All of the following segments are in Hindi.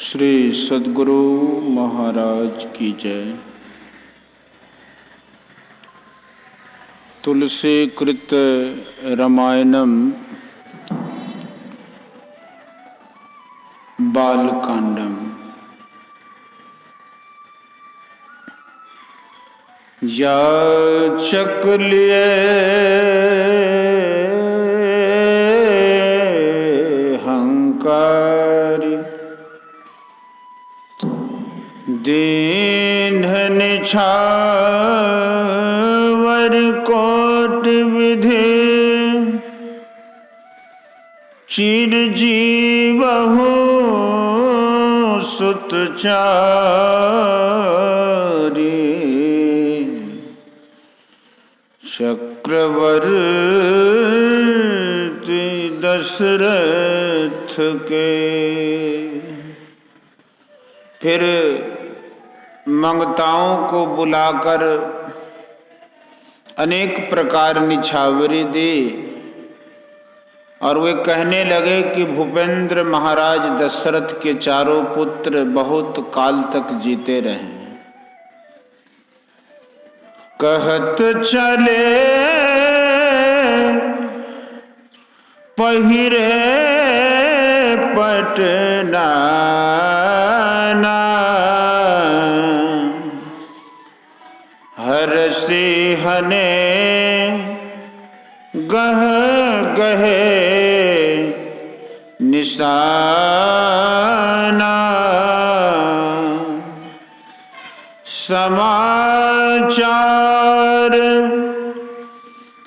श्री सद्गुरु महाराज की जय। तुलसी कृत रामायणम बालकांडम। याचक लिए हंकारी दीन निछावर कोट विधि चिरजीवहु सुतचारी चक्रवर्ती दशरथ के। फिर मंगताओं को बुलाकर अनेक प्रकार निछावरी दी और वे कहने लगे कि भूपेंद्र महाराज दशरथ के चारों पुत्र बहुत काल तक जीते रहे। कहत चले पहिरे पटना हर सिंहने गह गहे निशाना समाचार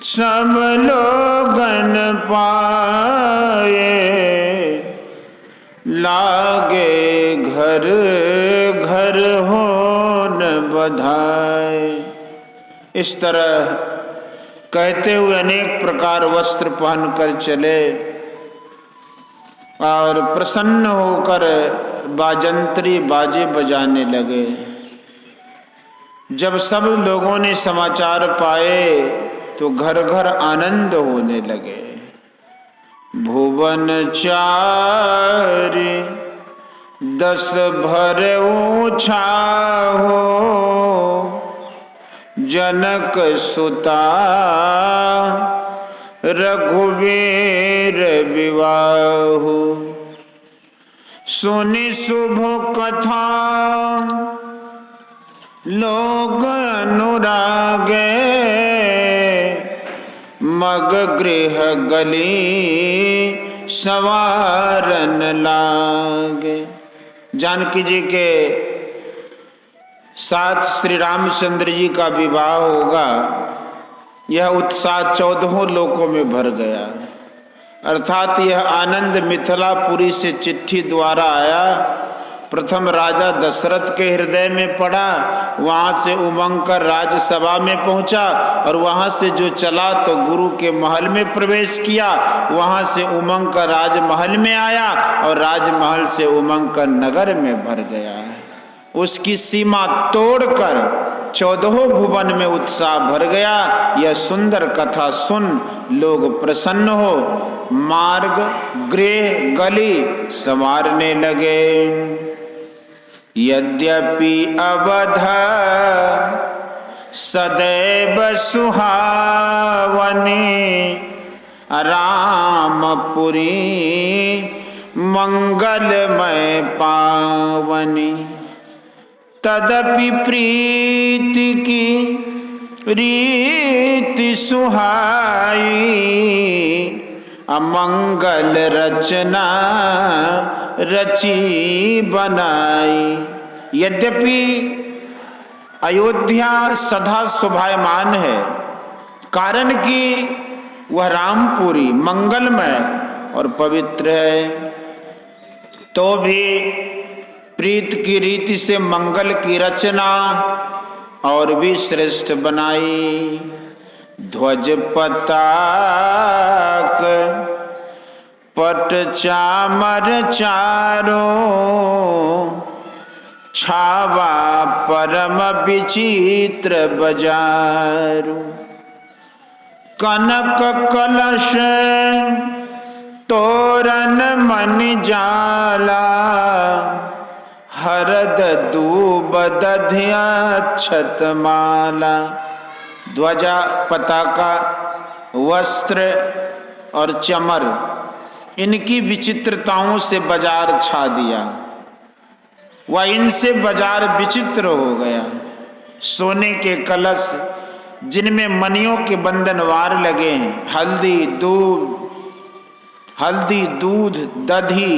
सब लोगन पाए लागे घर घर हो न बधाए। इस तरह कहते हुए अनेक प्रकार वस्त्र पहनकर चले और प्रसन्न होकर बाजंत्री बाजे बजाने लगे। जब सब लोगों ने समाचार पाए तो घर घर आनंद होने लगे। भुवन चारि 10 भर ऊंचा हो जनक सुता रघुवीर विवाह। सुनि शुभ कथा लोग अनुरागे मग गृह गली सवारन लागे। जानकी जी के साथ श्री रामचंद्र जी का विवाह होगा, यह उत्साह 14 लोकों में भर गया। अर्थात यह आनंद मिथिलापुरी से चिट्ठी द्वारा आया, प्रथम राजा दशरथ के हृदय में पड़ा, वहाँ से उमंग कर राज्यसभा में पहुँचा और वहाँ से जो चला तो गुरु के महल में प्रवेश किया, वहाँ से उमंग का राजमहल में आया और राजमहल से उमंग का नगर में भर गया। उसकी सीमा तोड़कर 14 भुवन में उत्साह भर गया। यह सुंदर कथा सुन लोग प्रसन्न हो मार्ग गृह गली संवारने लगे। यद्यपि अवध सदैव सुहावनी रामपुरी मंगलमय पावनी। तदपि प्रीति की रीति सुहाई अमंगल रचना रची बनाई। यद्यपि अयोध्या सदा शोभायमान है, कारण कि वह रामपुरी मंगलमय और पवित्र है, तो भी प्रीत की रीति से मंगल की रचना और भी श्रेष्ठ बनाई। ध्वज पताक पट चामर चारों छावा परम विचित्र बजारू। कनक कलश तोरण मन जाला हरद दूब दधिया छतमाला। ध्वजा, पताका, वस्त्र और चमर, इनकी विचित्रताओं से बाजार छा दिया। वह इनसे बाजार विचित्र हो गया। सोने के कलश जिनमें मणियों के बंधनवार लगे हैं, हल्दी, दूध, दधी,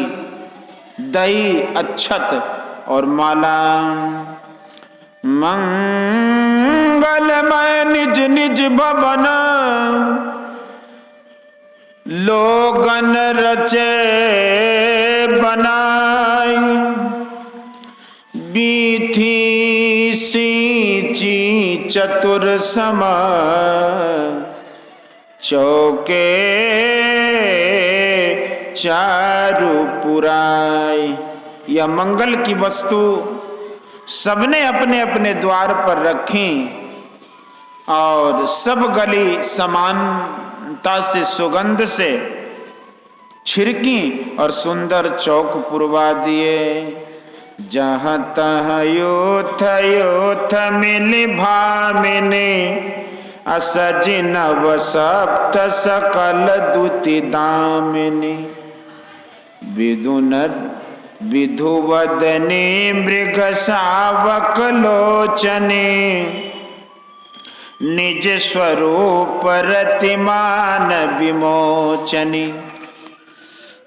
दही, अक्षत और माला। मंगलमय निज निज भवन लोगन रचे बनाई। बीथी सींची चतुर सम चौके चारु पुराई। यह मंगल की वस्तु सबने अपने अपने द्वार पर रखी और सब गली समानता से सुगंध से छिड़की और सुंदर चौक पुरवा दिए। जहाँ तहाँ योथ योथ मिली भामिनी असज नव सप्त सकल दुति दामिनी। विदुन विधुवदनी मृग शावक लोचनी निज स्वरूप रतिमान विमोचनी।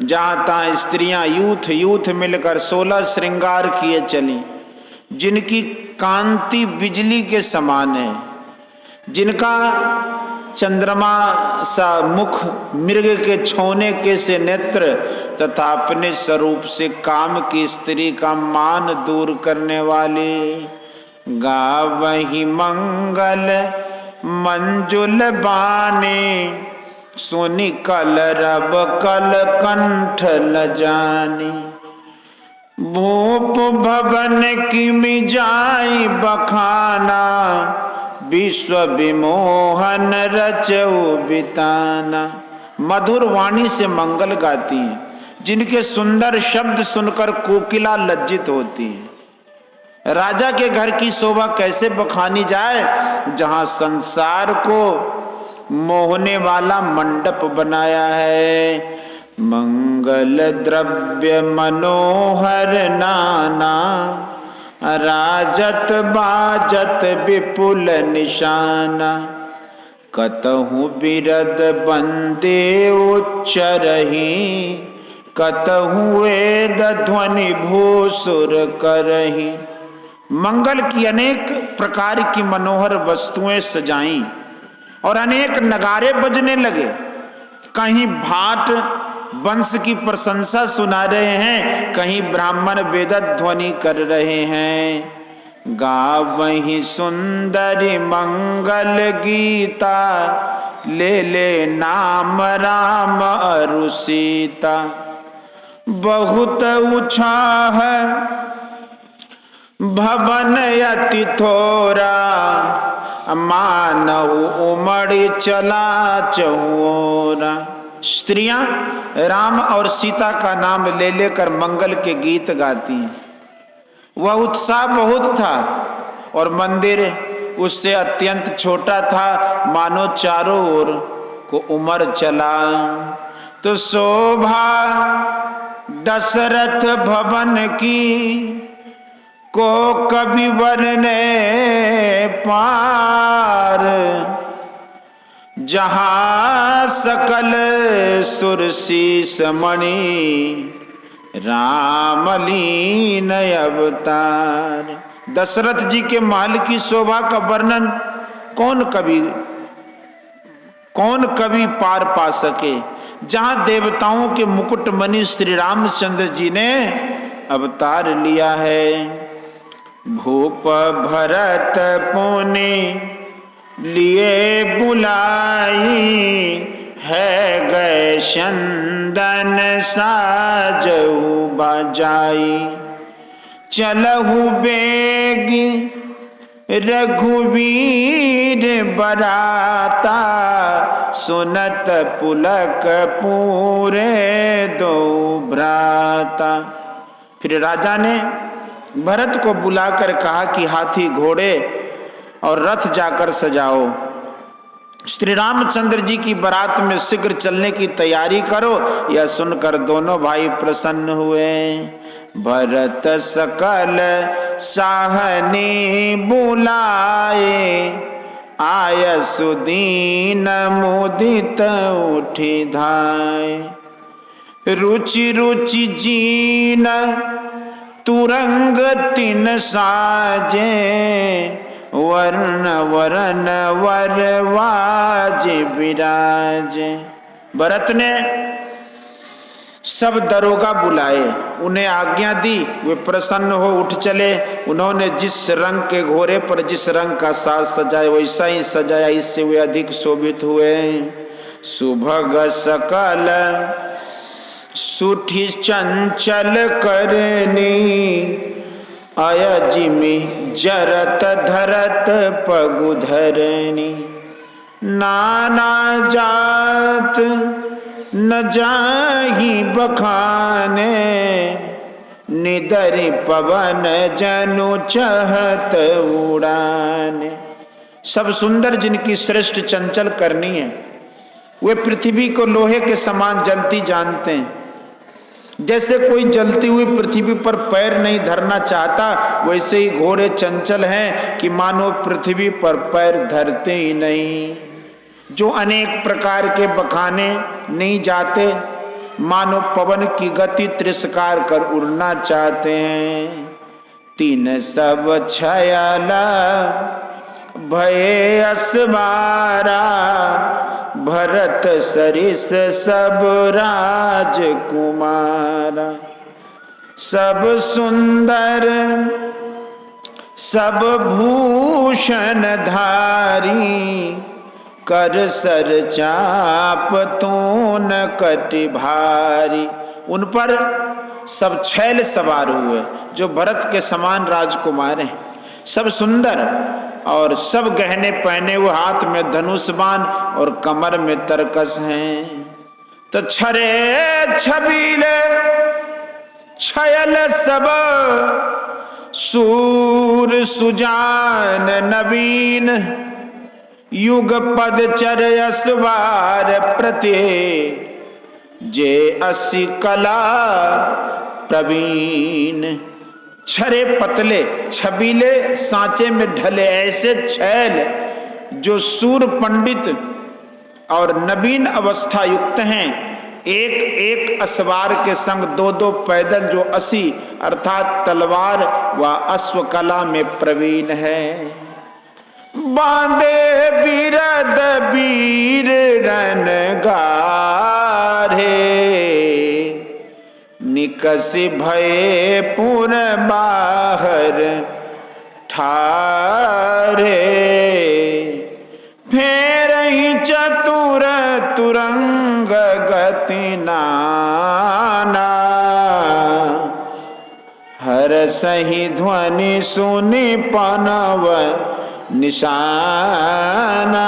जहाँ तहाँ स्त्रियां यूथ मिलकर 16 श्रृंगार किए चली, जिनकी कांति बिजली के समान है, जिनका चंद्रमा सा मुख, मृग के छौने के से नेत्र तथा अपने स्वरूप से काम की स्त्री का मान दूर करने वाली। गावहि मंगल मंजुल बानी सोनी कल रब कल कंठ ल जानी। भूप भवन की मिजाई बखाना विश्व विमोहन रचऊ बिताना। मधुर वाणी से मंगल गाती हैं, जिनके सुंदर शब्द सुनकर कोकिला लज्जित होती है। राजा के घर की शोभा कैसे बखानी जाए, जहां संसार को मोहने वाला मंडप बनाया है। मंगल द्रव्य मनोहर नाना राजत बाजत विपुल निशाना। कतहु बिरद बंदे उच्चरहि कतहु वेद ध्वनि भूसुर करहि। मंगल की अनेक प्रकार की मनोहर वस्तुएं सजाईं और अनेक नगारे बजने लगे। कहीं भाट वंश की प्रशंसा सुना रहे हैं, कहीं ब्राह्मण वेद ध्वनि कर रहे हैं। गावहि सुंदरी मंगल गीता ले नाम राम अरु सीता। बहुत उछाह भवन अति थोरा मानव उमड़ चला चौरा। स्त्रियां राम और सीता का नाम ले लेकर मंगल के गीत गाती हैं। वह उत्साह बहुत था और मंदिर उससे अत्यंत छोटा था, मानो चारों ओर को उमड़ चला। तो शोभा दशरथ भवन की को कभी वर्णे पार। जहाँ सकल सुरसीस मणि रामलीन अवतार। दशरथ जी के महल की शोभा का वर्णन कौन कभी पार पा सके। जहाँ देवताओं के मुकुटमणि श्री रामचंद्र जी ने अवतार लिया है। भूप भरत पुनि लिए बुलाई है गए चंदन साजऊ बजाई। चलहु बेग रघुवीर बराता सुनत पुलक पूरे दो भ्राता। फिर राजा ने भरत को बुलाकर कहा कि हाथी घोड़े और रथ जाकर सजाओ, श्री रामचंद्र जी की बारात में शीघ्र चलने की तैयारी करो। यह सुनकर दोनों भाई प्रसन्न हुए। भरत सकल साहनी बुलाए, आय सुदीन मुदित उठी धाय। रुचि रुचि जीन तुरंग तिन साजे, वर्ण वरण वरवाज विराज। भरत ने सब दरोगा बुलाए, उन्हें आज्ञा दी, वे प्रसन्न हो उठ चले। उन्होंने जिस रंग के घोड़े पर जिस रंग का साज सजाया वैसा ही सजाया, इससे वे अधिक शोभित हुए। सुभग सकल सुठी चंचल करनी, अयजिमि जरत धरत पगुधरनी। नाना जात न जाहि बखाने, निदरि पवन जनु चहत उड़ाने। सब सुंदर जिनकी श्रेष्ठ चंचल करनी है, वे पृथ्वी को लोहे के समान जलती जानते हैं। जैसे कोई जलती हुई पृथ्वी पर पैर नहीं धरना चाहता, वैसे ही घोड़े चंचल हैं कि मानो पृथ्वी पर पैर धरते ही नहीं। जो अनेक प्रकार के बखाने नहीं जाते, मानो पवन की गति तिरस्कार कर उड़ना चाहते हैं। तीन सब छयला भये असवारा, भरत सरिस सब राजकुमारा। सब सुंदर सब भूषण धारी, कर सर चाप तून कटि भारी। उन पर सब छैल सवार हुए जो भरत के समान राजकुमार हैं, सब सुंदर और सब गहने पहने हुए, हाथ में धनुष बाण और कमर में तरकस हैं। तो छरे छबीले छयल सब, सूर सुजान नवीन, युग पद चर असवार प्रति, जे असी कला प्रवीण। छरे पतले छबीले सांचे में ढले ऐसे छैल जो सूर पंडित और नवीन अवस्था युक्त हैं, एक एक असवार के संग दो दो पैदल जो 80 अर्थात तलवार व अश्वकला में प्रवीण है। बांधे बिरद वीर रन गारे, निकसि भये पुर बाहर ठारे। फेरहि चतुर तुरंग गति नाना, हर सही ध्वनि सुनि पनव निशाना।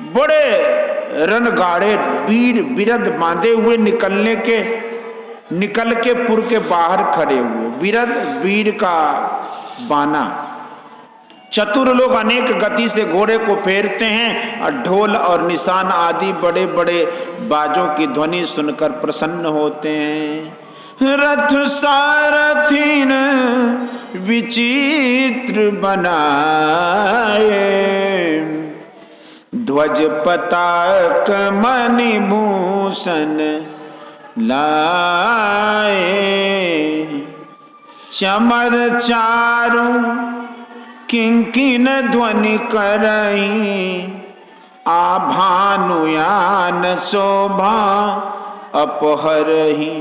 बड़े रणगाड़े वीर बिरद बांधे हुए निकल के पुर के बाहर खड़े हुए। बिरद वीर का बाना। चतुर लोग अनेक गति से घोड़े को फेरते हैं और ढोल और निशान आदि बड़े बड़े बाजों की ध्वनि सुनकर प्रसन्न होते हैं। रथ सारथीन विचित्र बनाए, ध्वज पताक मणिभूषण लाए। चमर चारु किंकिन ध्वनि करई, आभानुयान शोभा अपहरही।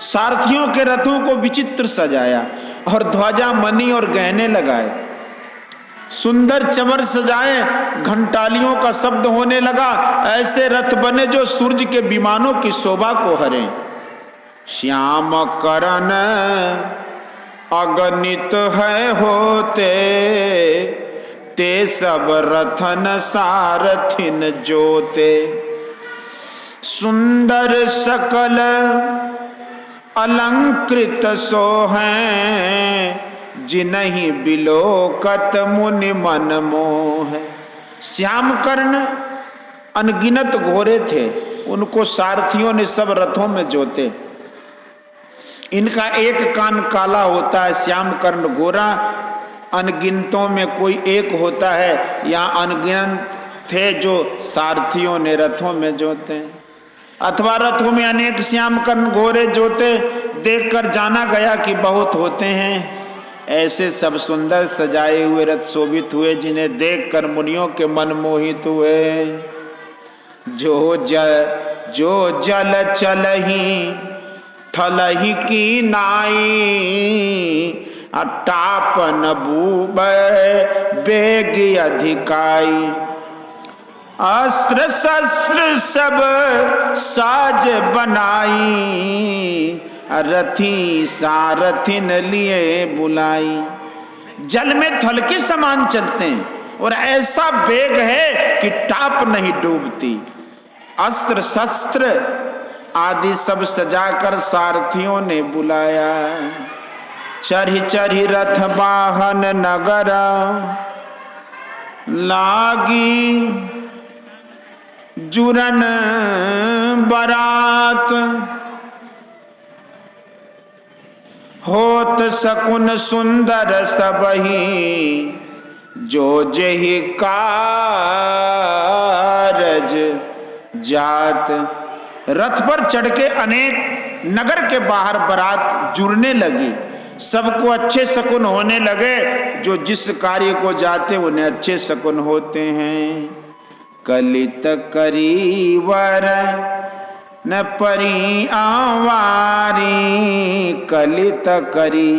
सारथियों के रथों को विचित्र सजाया और ध्वजा मणि और गहने लगाए, सुंदर चमर सजाए, घंटालियों का शब्द होने लगा। ऐसे रथ बने जो सूर्य के विमानों की शोभा को हरे। श्याम करण अगणित है होते, ते सब रथन सारथिन जोते। सुंदर सकल अलंकृत सो हैं जिन्हीं बिलोकत मुनि मन मोह। श्याम कर्ण अनगिनत घोड़े थे, उनको सारथियों ने सब रथों में जोते। इनका एक कान काला होता है, श्याम कर्ण घोड़ा अनगिनतों में कोई एक होता है। यहाँ अनगिनत थे जो सारथियों ने रथों में जोते, अथवा रथों में अनेक श्याम कर्ण घोड़े जोते देखकर जाना गया कि बहुत होते हैं। ऐसे सब सुंदर सजाए हुए रथ शोभित हुए, जिन्हें देखकर मुनियों के मन मोहित हुए। जो जल चलही ठलही की नाई, टापन बूब बेग अधिकाई। अस्त्र शस्त्र सब साज बनाई, रथी सारथिन लिए बुलाई। जल में थल के समान चलते हैं और ऐसा वेग है कि टाप नहीं डूबती। अस्त्र शस्त्र आदि सब सजाकर सारथियों ने बुलाया। चढ़ी चढ़ी रथ वाहन नगर लागी, जुरन बरात होत सकुन सुंदर सबही, जो जेहि कारज जात। रथ पर चढ़ के अनेक नगर के बाहर बारात जुड़ने लगी। सबको अच्छे शकुन होने लगे, जो जिस कार्य को जाते उन्हें अच्छे शकुन होते हैं। कलित करी वर न परी आवारी, कलित करी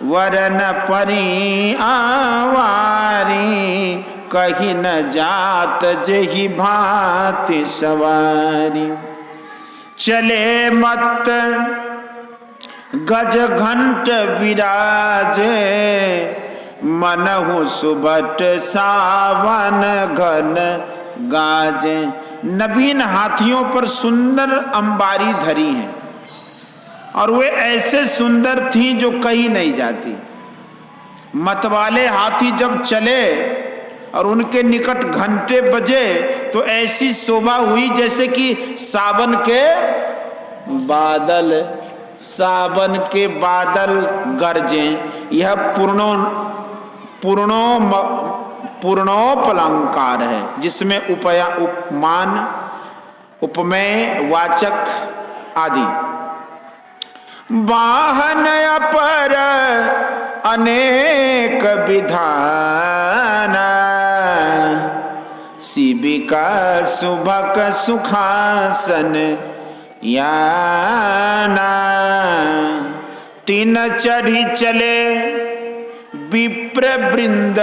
वर न परी आवारी, कहीं न जात जेहि भांति सवारी। चले मत गज घंट विराजे, मनहु सुबट सावन घन गाजे। नवीन हाथियों पर सुंदर अंबारी धरी है, और वे ऐसे सुंदर थी जो कहीं नहीं जाती। मतवाले हाथी जब चले और उनके निकट घंटे बजे, तो ऐसी शोभा हुई जैसे कि सावन के बादल गरजें। यह पूर्णोपलंकार है, जिसमें उपमान, उपमेय, वाचक आदि। वाहन अपर अनेक विधान, शिबिका सुभक सुखासन याना। तीन चढ़ी चले विप्र वृंद,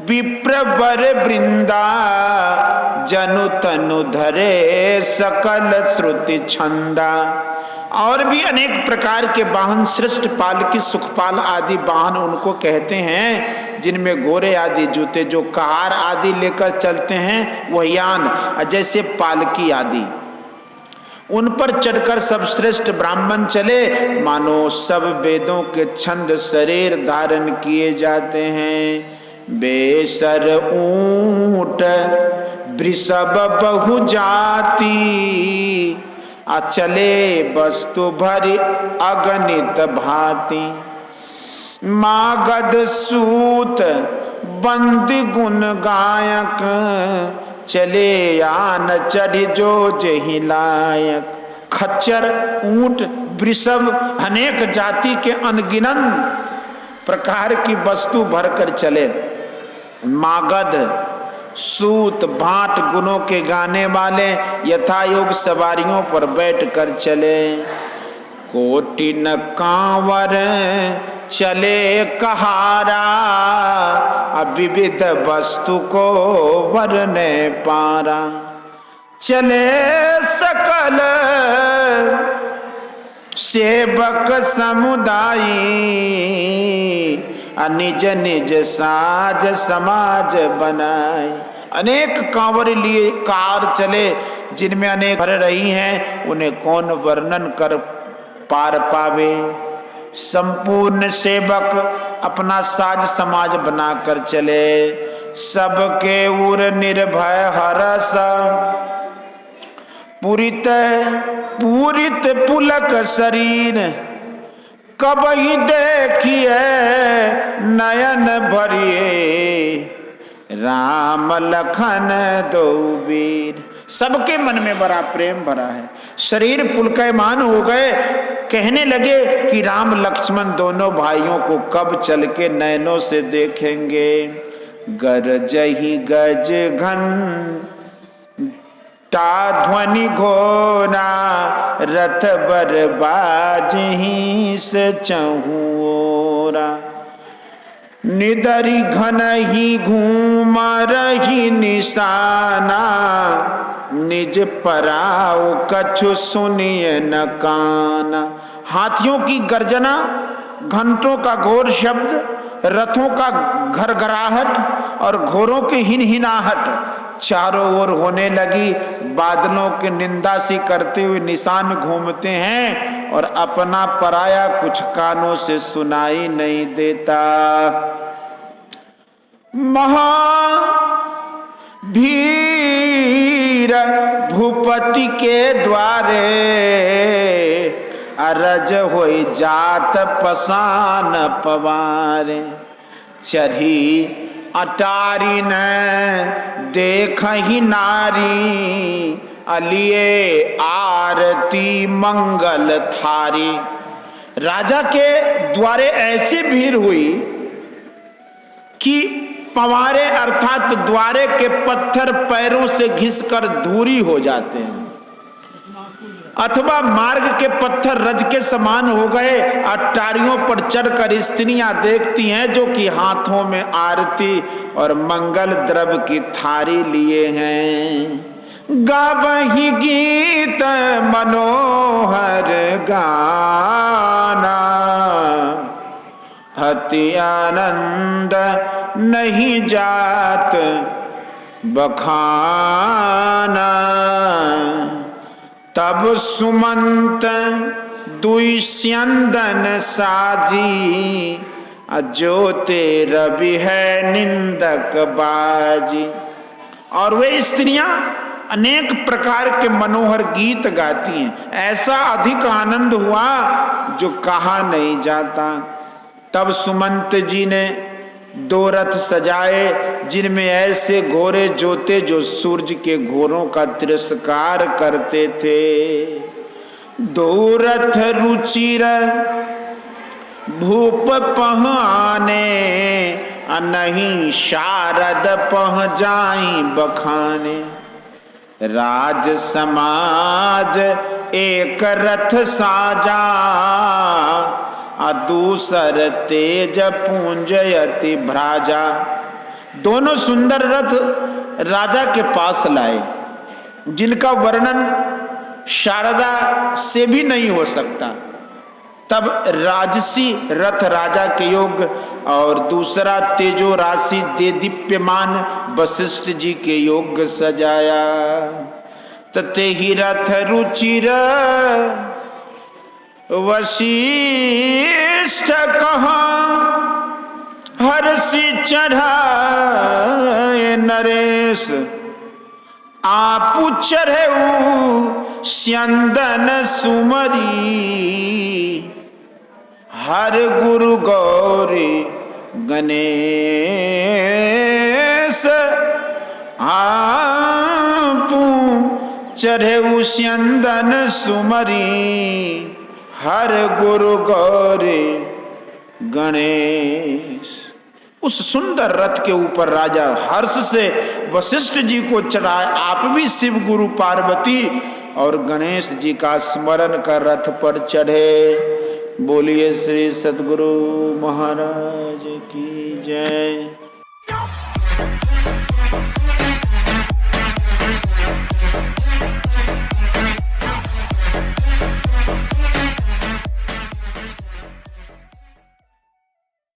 विप्र वर वृंदा, जनु तनु धरे सकल श्रुति छंदा। और भी अनेक प्रकार के वाहन, श्रेष्ठ पालकी, सुखपाल आदि वाहन उनको कहते हैं, जिनमें घोड़े आदि जूते, जो कहार आदि लेकर चलते हैं वह यान, जैसे पालकी आदि। उन पर चढ़कर सब श्रेष्ठ ब्राह्मण चले, मानो सब वेदों के छंद शरीर धारण किए जाते हैं। बेसर ऊंट वृषभ बहु जाति, अचले वस्तु भरी अगणित भांति। मागध सूत बंदी गुण गायक, चले यान चढ़ी जो जेहि लायक। खच्चर, ऊंट, वृषभ, अनेक जाति के अनगिनत प्रकार की वस्तु भरकर चले। मागध, सूत, भाट गुणों के गाने वाले यथा योग सवारियों पर बैठकर चले। कोटि न कांवर चले कहारा, विविध वस्तु को वरने पारा। चले सकल सेवक समुदायी, निज निज साज समाज बनाए। अनेक कांवर लिए कार चले, जिनमें अनेक भर रही हैं, उन्हें कौन वर्णन कर पार पावे। संपूर्ण सेवक अपना साज समाज बनाकर चले। सबके उर निर्भय हरस, पूरित पूरित पुलक शरीर। कबहि देखिए नयन भरिए, राम लखन दो वीर। सबके मन में बड़ा प्रेम भरा है, शरीर पुलकायमान हो गए। कहने लगे कि राम लक्ष्मण दोनों भाइयों को कब चल के नैनों से देखेंगे। गरजहि गज घन ता ध्वनि घोरा, रथ बर बाजहि से चहुओरा। निदरि घन ही घूम रही निशाना, निज पराओ कछु सुनिए न काना। हाथियों की गर्जना, घंटों का घोर शब्द, रथों का घरघराहट और घोड़ों की हिनहिनाहट चारों ओर होने लगी। बादलों की निंदा सी करते हुए निशान घूमते हैं और अपना पराया कुछ कानों से सुनाई नहीं देता। महावीर भूपति के द्वारे, अरज होई जात पसान पवारे। चढ़ी अटारी न देखहि नारी, अलिए आरती मंगल थारी। राजा के द्वारे ऐसी भीड़ हुई कि पवारे अर्थात द्वारे के पत्थर पैरों से घिसकर धूरी हो जाते हैं, अथवा मार्ग के पत्थर रज के समान हो गए। अटारियों पर चढ़कर स्त्रियां देखती हैं जो कि हाथों में आरती और मंगल द्रव्य की थारी लिए हैं। गावहि गीत मनोहर गाना, अति आनंद नहीं जात बखाना। तब सुमंत दुई स्यंदन साजी, अजोते रवि है निंदक बाजी। और वे स्त्रियां अनेक प्रकार के मनोहर गीत गाती हैं। ऐसा अधिक आनंद हुआ जो कहा नहीं जाता। तब सुमंत जी ने दो रथ सजाए जिनमें ऐसे घोड़े जोते जो सूरज के घोरों का तिरस्कार करते थे। दो रथ रुचिर भूप पहाने, नहीं शारद पह जाई बखाने। राज समाज एक रथ साजा, दूसर तेज पूंजयति भ्राजा। दोनों सुंदर रथ राजा के पास लाए, जिनका वर्णन शारदा से भी नहीं हो सकता। तब राजसी रथ राजा के योग्य और दूसरा तेजो राशि दे दीप्यमान वशिष्ठ जी के योग्य सजाया। तते ही रथ रुचिर वशिष्ठ कहा, हर्षि चढ़ाए नरेश। आपु चढ़े स्यंदन सुमरी, हर गुरु गौरी गणेश। आपु चढ़े स्यंदन सुमरी, हर गुरु गौरी गणेश। उस सुंदर रथ के ऊपर राजा हर्ष से वशिष्ठ जी को चढ़ाए। आप भी शिव गुरु पार्वती और गणेश जी का स्मरण कर रथ पर चढ़े। बोलिए श्री सद्गुरु महाराज की जय।